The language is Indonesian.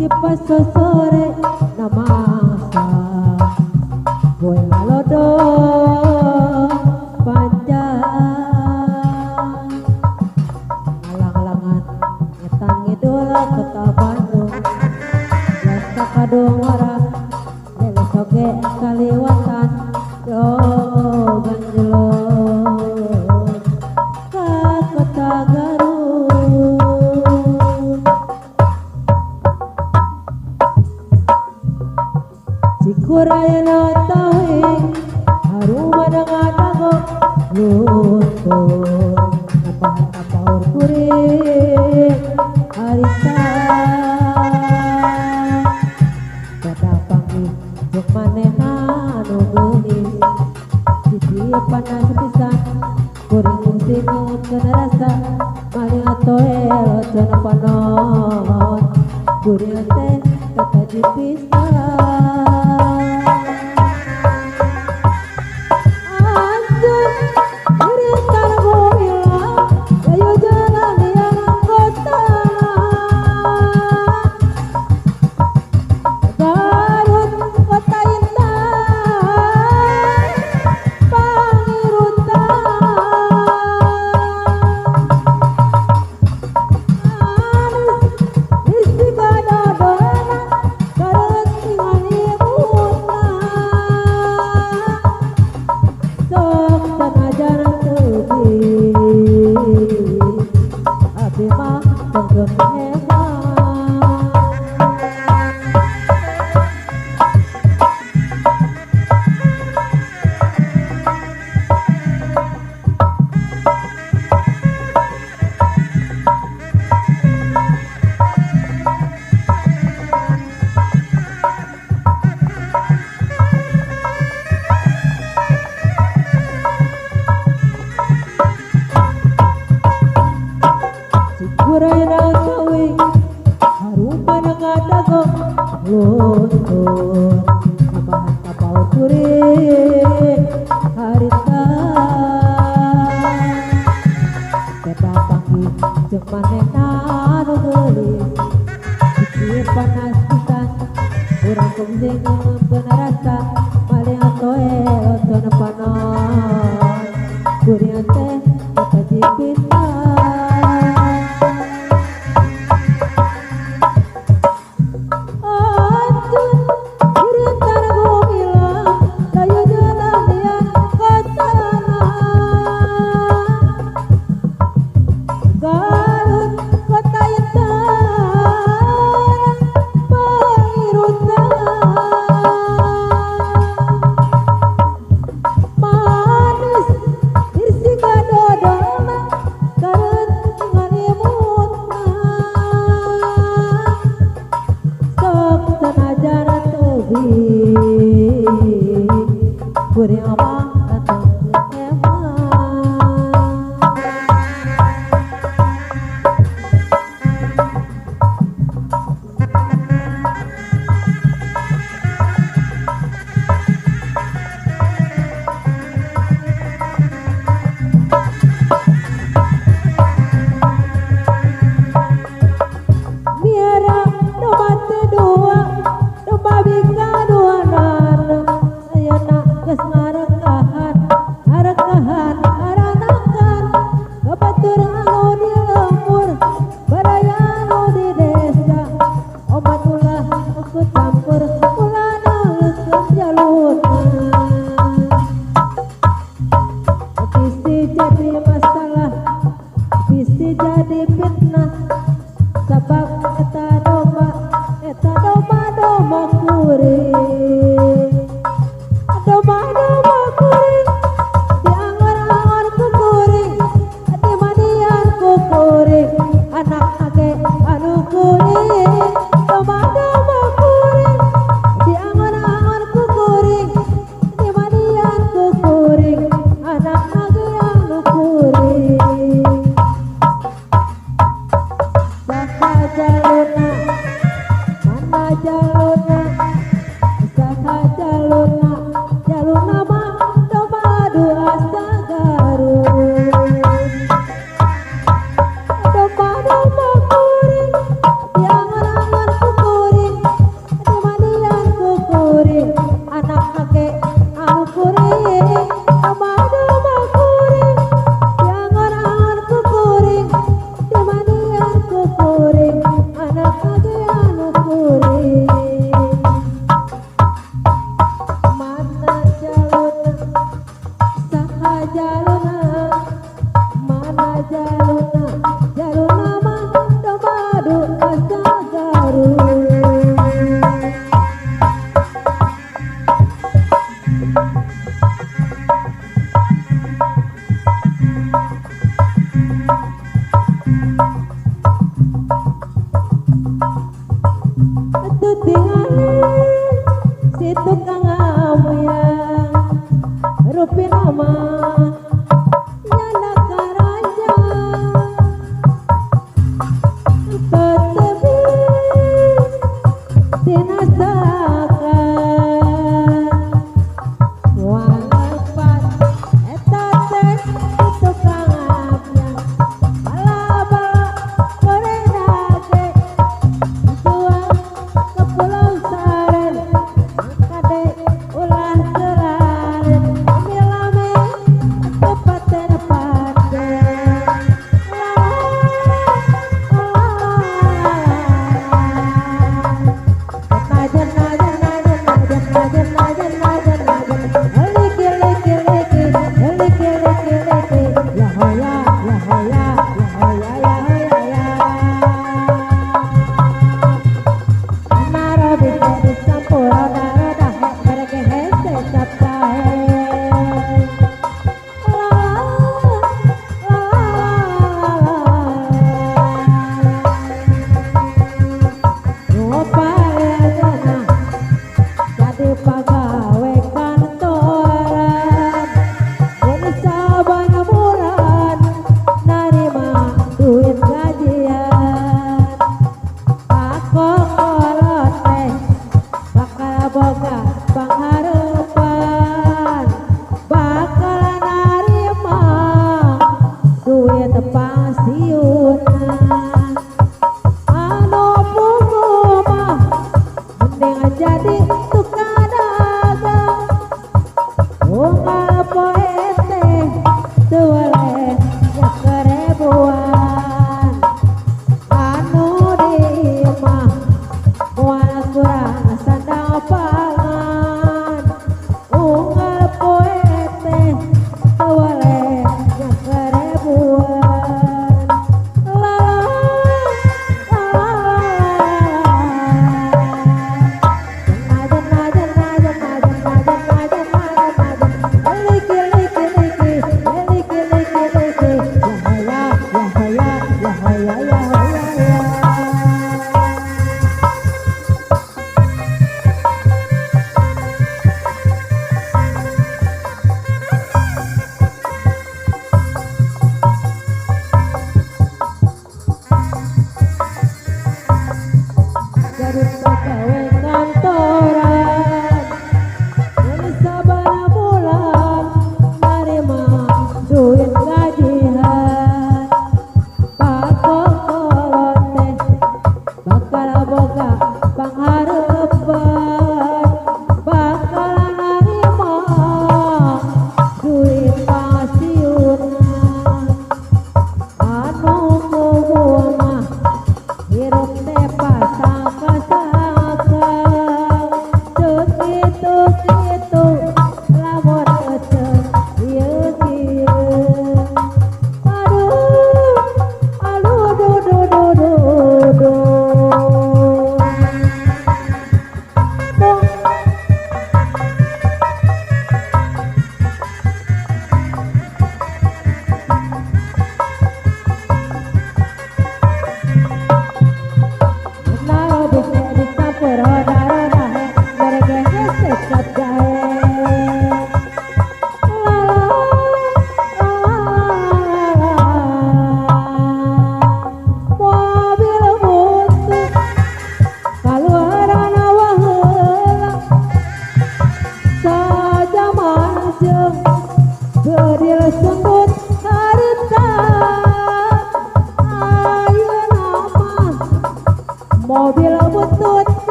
cipas sore namasa gue ngalodo panjang alang-alangan ngetan ngidola kota Bandung lesta kadung ora lele soge kaliwatan yo ganjelo ka kota Garut cikurayana tawi haruma dangadago luntur napahur kuring harita pada panggih jeung manehna anu geulis di panas pisan kuring fungsi ngeukeun rasa maling atoel cenah panon kuring teh kata dipisah luntur napahan kapal kuring harita beda panggih jeung manehna anu geulis dicieun panas pisan urang kungsi ngeukeun rasa maling atoel cenah panon kuring teh kata dipisah kuring omong atau biara domba teh dua domba bika dua nana sayana geus ngarekahan aranakan batur anu di lembur baraya anu di desa obat ulah ikut campur ulah ngeus jalur bisi jadi masalah bisi jadi fitnah sabab eta domba kuring domba kuring diangor-angor ku kuring dimanian ku kuring anak age anu kuring domba kuring diangor-angor ku kuring dimanian ku kuring anak age anu kuring jaluna, mana jaluna.